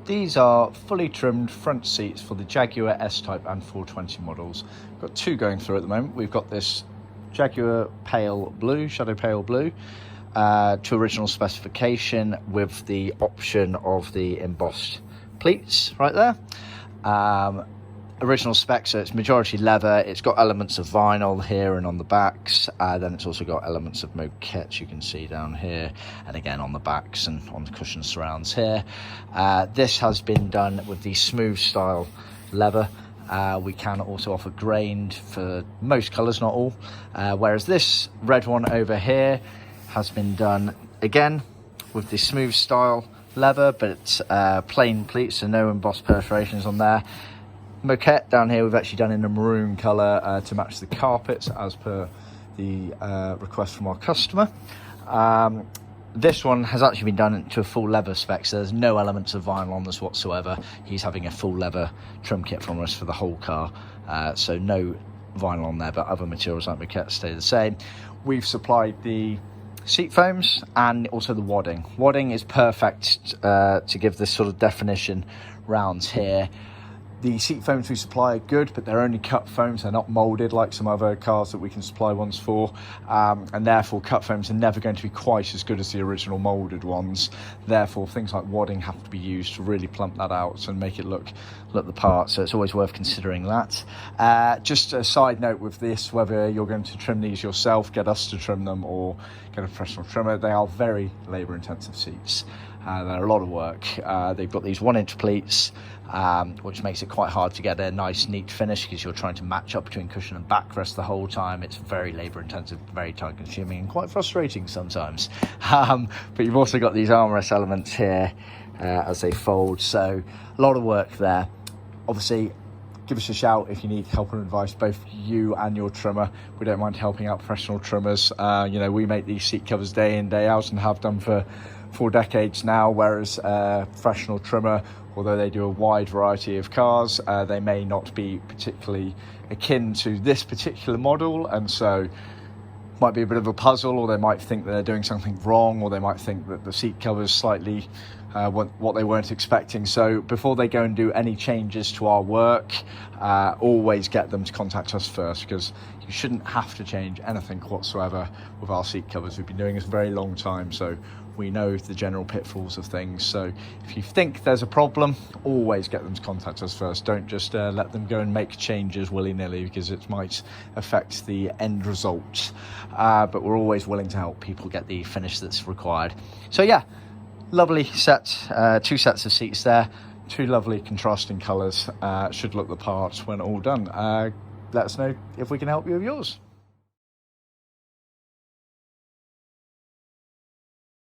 These are fully trimmed front seats for the Jaguar S Type and 420 models. We've got two going through at the moment. We've got this Jaguar pale blue, shadow pale blue, to original specification with the option of the embossed pleats right there. Original spec, so it's majority leather. It's got elements of vinyl here and on the backs. Then it's also got elements of moquette, you can see down here, and again on the backs and on the cushion surrounds here. This has been done with the smooth style leather. We can also offer grained for most colours, not all. Whereas this red one over here has been done again with the smooth style leather, but it's plain pleats, so no embossed perforations on there. Moquette down here we've actually done in a maroon colour to match the carpets as per the request from our customer. This one has actually been done to a full leather spec, so there's no elements of vinyl on this whatsoever. He's having a full leather trim kit from us for the whole car, so no vinyl on there, but other materials like moquette stay the same. We've supplied the seat foams and also the wadding. Wadding is perfect to give this sort of definition rounds here. The seat foams we supply are good, but they're only cut foams. They're not moulded like some other cars that we can supply ones for, and therefore cut foams are never going to be quite as good as the original moulded ones. Therefore things like wadding have to be used to really plump that out and make it look the part, so it's always worth considering that. Just a side note with this, whether you're going to trim these yourself, get us to trim them, or get a professional trimmer, they are very labour intensive seats. They're a lot of work. They've got these 1-inch pleats, which makes it quite hard to get a nice neat finish because you're trying to match up between cushion and backrest the whole time. It's very labour intensive, very time consuming, and quite frustrating sometimes. But you've also got these armrest elements here as they fold, so a lot of work there. Obviously, give us a shout if you need help and advice, both you and your trimmer. We don't mind helping out professional trimmers. You know, we make these seat covers day in, day out, and have done for 4 decades now, whereas a professional trimmer, although they do a wide variety of cars, they may not be particularly akin to this particular model, and so might be a bit of a puzzle, or they might think that they're doing something wrong, or they might think that the seat cover's slightly what they weren't expecting. So before they go and do any changes to our work, always get them to contact us first, because you shouldn't have to change anything whatsoever with our seat covers. We've been doing this a very long time, so we know the general pitfalls of things. So if you think there's a problem, always get them to contact us first. Don't just let them go and make changes willy-nilly, because it might affect the end result. But we're always willing to help people get the finish that's required. So yeah, lovely set, 2 sets of seats there, 2 lovely contrasting colours. Should look the part when all done. Let us know if we can help you with yours.